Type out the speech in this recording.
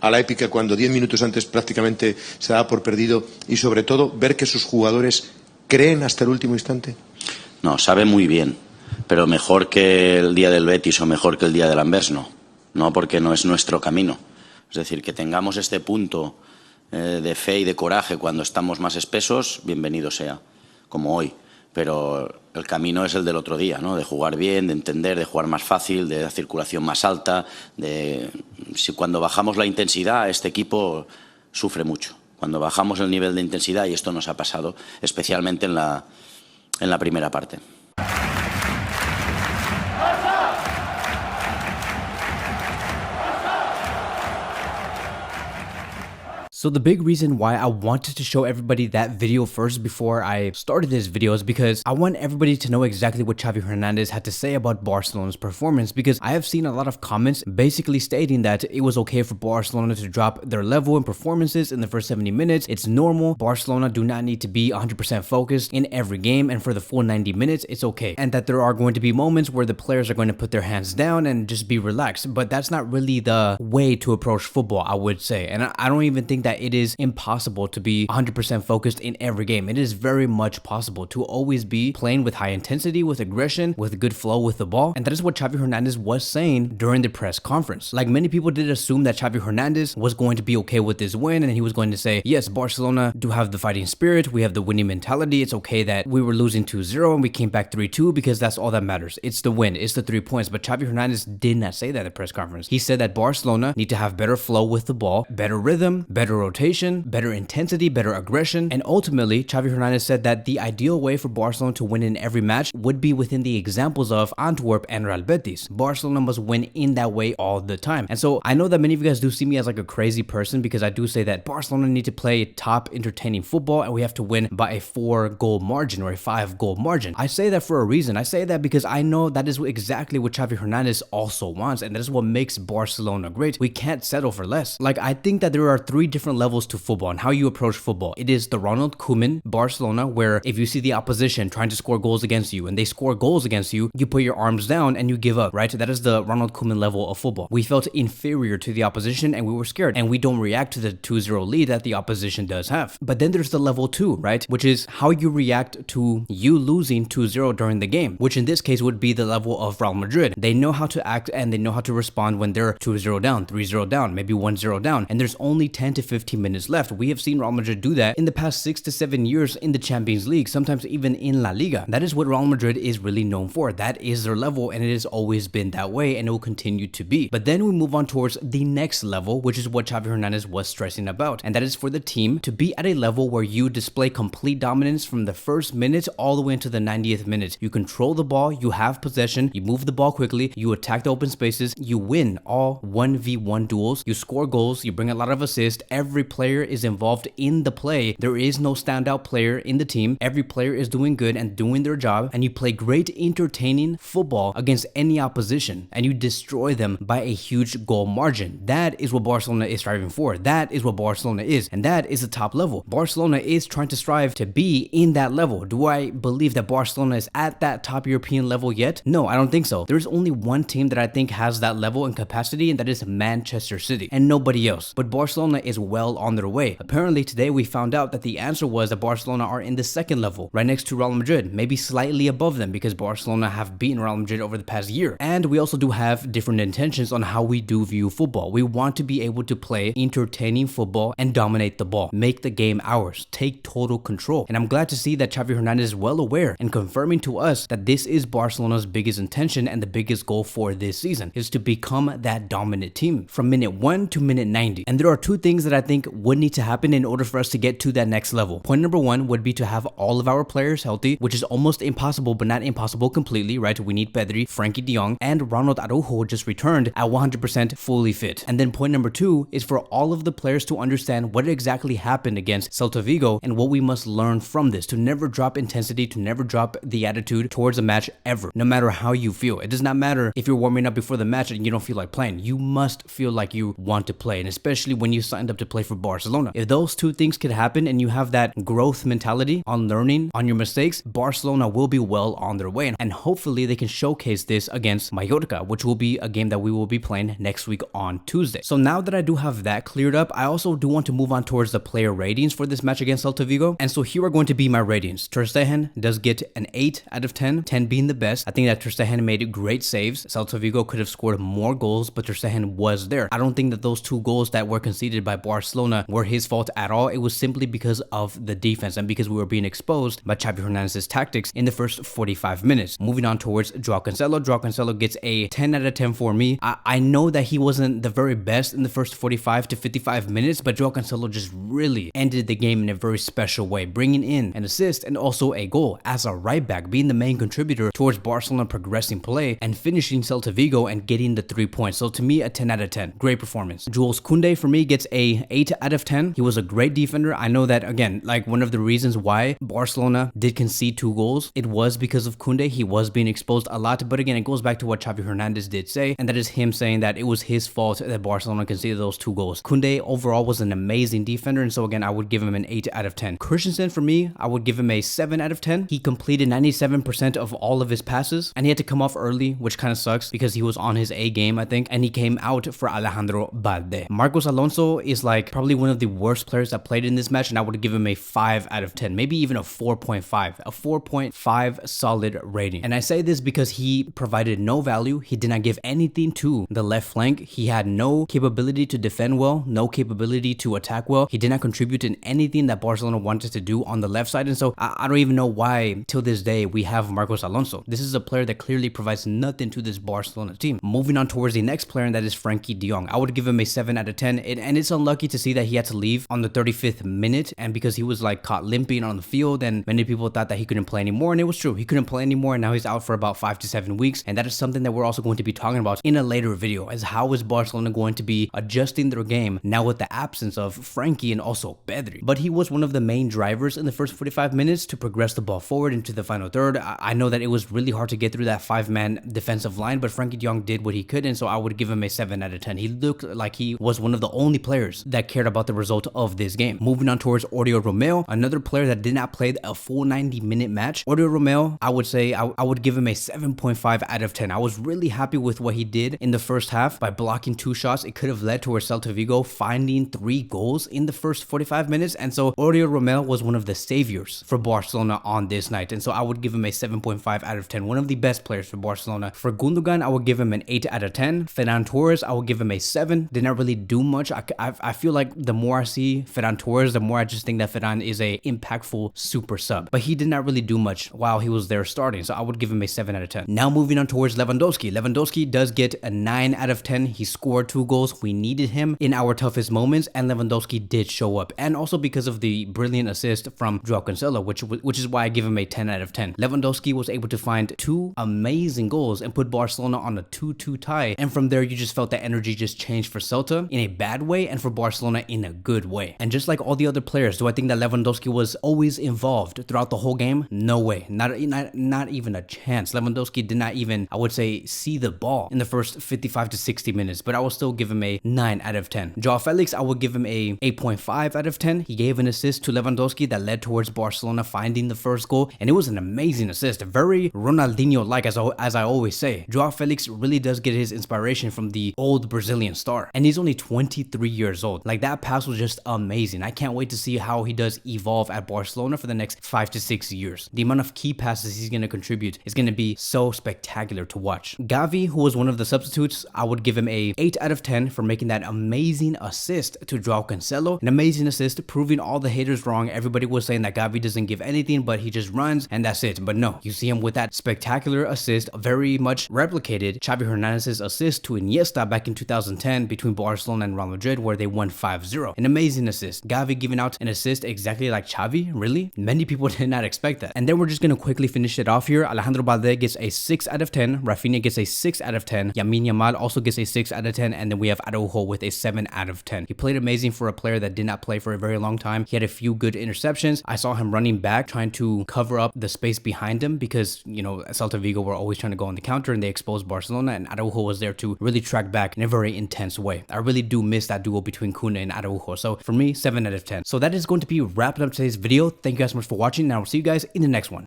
a la épica cuando 10 minutos antes prácticamente se daba por perdido y sobre todo ver que sus jugadores creen hasta el último instante? No, sabe muy bien, pero mejor que el día del Betis o mejor que el día del Anvers, no, porque no es nuestro camino. Es decir, que tengamos este punto de fe y de coraje cuando estamos más espesos, bienvenido sea, como hoy. Pero el camino es el del otro día, ¿no? De jugar bien, de entender, de jugar más fácil, de la circulación más alta. Si cuando bajamos la intensidad, este equipo sufre mucho. Cuando bajamos el nivel de intensidad, y esto nos ha pasado, especialmente en la primera parte. So the big reason why I wanted to show everybody that video first before I started this video is because I want everybody to know exactly what Xavi Hernandez had to say about Barcelona's performance, because I have seen a lot of comments basically stating that it was okay for Barcelona to drop their level and performances in the first 70 minutes. It's normal. Barcelona do not need to be 100% focused in every game, and for the full 90 minutes, it's okay. And that there are going to be moments where the players are going to put their hands down and just be relaxed. But that's not really the way to approach football, I would say. And I don't even think that it is impossible to be 100% focused in every game. It is very much possible to always be playing with high intensity, with aggression, with good flow with the ball. And that is what Xavi Hernandez was saying during the press conference. Like, many people did assume that Xavi Hernandez was going to be okay with this win, and he was going to say, yes, Barcelona do have the fighting spirit, we have the winning mentality, it's okay that we were losing 2-0 and we came back 3-2 because that's all that matters. It's the win, it's the 3 points. But Xavi Hernandez did not say that at the press conference. He said that Barcelona need to have better flow with the ball, better rhythm, better rotation, better intensity, better aggression. And ultimately, Xavi Hernandez said that the ideal way for Barcelona to win in every match would be within the examples of Antwerp and Real Betis. Barcelona must win in that way all the time. And so I know that many of you guys do see me as like a crazy person, because I do say that Barcelona need to play top entertaining football and we have to win by a 4-goal margin or a 5-goal margin. I say that for a reason. I say that because I know that is exactly what Xavi Hernandez also wants, and that is what makes Barcelona great. We can't settle for less. Like, I think that there are 3 different levels to football and how you approach football. It is the Ronald Koeman Barcelona, where if you see the opposition trying to score goals against you and they score goals against you, you put your arms down and you give up, right? That is the Ronald Koeman level of football. We felt inferior to the opposition and we were scared, and we don't react to the 2-0 lead that the opposition does have. But then there's the level 2, right? Which is how you react to you losing 2-0 during the game, which in this case would be the level of Real Madrid. They know how to act and they know how to respond when they're 2-0 down, 3-0 down, maybe 1-0 down, and there's only 10 to 15 minutes left. We have seen Real Madrid do that in the past 6 to 7 years in the Champions League, sometimes even in La Liga. That is what Real Madrid is really known for. That is their level, and it has always been that way, and it will continue to be. But then we move on towards the next level, which is what Xavi Hernandez was stressing about, and that is for the team to be at a level where you display complete dominance from the first minute all the way into the 90th minute. You control the ball, you have possession, you move the ball quickly, you attack the open spaces, you win all 1v1 duels, you score goals, you bring a lot of assists. Every player is involved in the play. There is no standout player in the team. Every player is doing good and doing their job, and you play great entertaining football against any opposition, and you destroy them by a huge goal margin. That is what Barcelona is striving for. That is what Barcelona is, and that is the top level. Barcelona is trying to strive to be in that level. Do I believe that Barcelona is at that top European level yet? No, I don't think so. There's only one team that I think has that level and capacity, and that is Manchester City, and nobody else. But Barcelona is well on their way. Apparently today we found out that the answer was that Barcelona are in the second level, right next to Real Madrid, maybe slightly above them, because Barcelona have beaten Real Madrid over the past year. And we also do have different intentions on how we do view football. We want to be able to play entertaining football and dominate the ball, make the game ours, take total control. And I'm glad to see that Xavi Hernandez is well aware and confirming to us that this is Barcelona's biggest intention and the biggest goal for this season, is to become that dominant team from minute 1 to minute 90. And there are 2 things that I think would need to happen in order for us to get to that next level. Point number 1 would be to have all of our players healthy, which is almost impossible, but not impossible completely, right? We need Pedri, Frankie de Jong, and Ronald Araujo just returned at 100% fully fit. And then point number 2 is for all of the players to understand what exactly happened against Celta Vigo and what we must learn from this, to never drop intensity, to never drop the attitude towards a match ever, no matter how you feel. It does not matter if you're warming up before the match and you don't feel like playing. You must feel like you want to play, and especially when you signed up to play play for Barcelona. If those two things could happen and you have that growth mentality on learning on your mistakes, Barcelona will be well on their way. And hopefully they can showcase this against Mallorca, which will be a game that we will be playing next week on Tuesday. So now that I do have that cleared up, I also do want to move on towards the player ratings for this match against Celta Vigo. And so here are going to be my ratings. Ter Stegen does get an 8 out of 10, 10 being the best. I think that Ter Stegen made great saves. Celta Vigo could have scored more goals, but Ter Stegen was there. I don't think that those 2 goals that were conceded by Barcelona were his fault at all. It was simply because of the defense and because we were being exposed by Xavi Hernandez's tactics in the first 45 minutes. Moving on towards Joao Cancelo. Joao Cancelo gets a 10 out of 10 for me. I know that he wasn't the very best in the first 45 to 55 minutes, but Joao Cancelo just really ended the game in a very special way, bringing in an assist and also a goal as a right back, being the main contributor towards Barcelona progressing play and finishing Celta Vigo and getting the 3 points. So to me, a 10 out of 10. Great performance. Jules Koundé for me gets a 8 out of 10. He was a great defender. I know that, again, like one of the reasons why Barcelona did concede 2 goals, it was because of Koundé. He was being exposed a lot, but again, it goes back to what Xavi Hernandez did say, and that is him saying that it was his fault that Barcelona conceded those 2 goals. Koundé overall was an amazing defender, and so again, I would give him an 8 out of 10. Christensen for me, I would give him a 7 out of 10. He completed 97% of all of his passes, and he had to come off early, which kind of sucks because he was on his A game, I think, and he came out for Alejandro Balde. Marcos Alonso is like probably one of the worst players that played in this match, and I would give him a 5 out of 10, maybe even a 4.5, a 4.5 solid rating. And I say this because he provided no value. He did not give anything to the left flank. He had no capability to defend well, no capability to attack well. He did not contribute in anything that Barcelona wanted to do on the left side. And so I don't even know why till this day we have Marcos Alonso. This is a player that clearly provides nothing to this Barcelona team. Moving on towards the next player, and that is Frankie de Jong. I would give him a 7 out of 10. And it's unlucky to see that he had to leave on the 35th minute, and because he was like caught limping on the field, and many people thought that he couldn't play anymore, and it was true. He couldn't play anymore, and now he's out for about 5 to 7 weeks. And that is something that we're also going to be talking about in a later video, as how is Barcelona going to be adjusting their game now with the absence of Frankie and also Pedri. But he was one of the main drivers in the first 45 minutes to progress the ball forward into the final third. I know that it was really hard to get through that 5-man defensive line, but Frankie de Jong did what he could, and so I would give him a 7 out of 10. He looked like he was one of the only players that cared about the result of this game. Moving on towards Oriol Romeu, another player that did not play a full 90-minute match. Oriol Romeu, I would say I would give him a 7.5 out of 10. I was really happy with what he did in the first half by blocking 2 shots. It could have led to Celta Vigo finding 3 goals in the first 45 minutes, and so Oriol Romeu was one of the saviors for Barcelona on this night, and so I would give him a 7.5 out of 10. One of the best players for Barcelona. For Gundogan, I would give him an 8 out of 10. Ferran Torres, I would give him a 7. Did not really do much. I feel like the more I see Ferran Torres, the more I just think that Ferran is a impactful super sub, but he did not really do much while he was there starting, so I would give him a 7 out of 10. Now moving on towards Lewandowski. Lewandowski does get a 9 out of 10. He scored 2 goals. We needed him in our toughest moments, and Lewandowski did show up, and also because of the brilliant assist from Joao Cancelo, which is why I give him a 10 out of 10. Lewandowski was able to find 2 amazing goals and put Barcelona on a 2-2 tie, and from there you just felt that energy just changed for Celta in a bad way and for Barcelona in a good way. And just like all the other players, do I think that Lewandowski was always involved throughout the whole game? No way. Not even a chance. Lewandowski did not even, I would say, see the ball in the first 55 to 60 minutes, but I will still give him a 9 out of 10. Joao Felix, I would give him a 8.5 out of 10. He gave an assist to Lewandowski that led towards Barcelona finding the first goal, and it was an amazing assist, very Ronaldinho-like, as I always say. Joao Felix really does get his inspiration from the old Brazilian star, and he's only 23 years old. Like, that pass was just amazing. I can't wait to see how he does evolve at Barcelona for the next 5 to 6 years. The amount of key passes he's going to contribute is going to be so spectacular to watch. Gavi, who was one of the substitutes, I would give him a 8 out of 10 for making that amazing assist to Joao Cancelo. An amazing assist, proving all the haters wrong. Everybody was saying that Gavi doesn't give anything, but he just runs and that's it. But no, you see him with that spectacular assist, very much replicated Xavi Hernandez's assist to Iniesta back in 2010 between Barcelona and Real Madrid, where they won 5-0. An amazing assist. Gavi giving out an assist exactly like Xavi? Really? Many people did not expect that. And then we're just going to quickly finish it off here. Alejandro Balde gets a 6 out of 10. Rafinha gets a 6 out of 10. Lamine Yamal also gets a 6 out of 10. And then we have Araujo with a 7 out of 10. He played amazing for a player that did not play for a very long time. He had a few good interceptions. I saw him running back, trying to cover up the space behind him because, you know, Celta Vigo were always trying to go on the counter and they exposed Barcelona, and Araujo was there to really track back in a very intense way. I really do miss that duel between Koundé Kuna and Araujo. So for me, 7 out of 10. So that is going to be wrapping up today's video. Thank you guys so much for watching, and I will see you guys in the next one.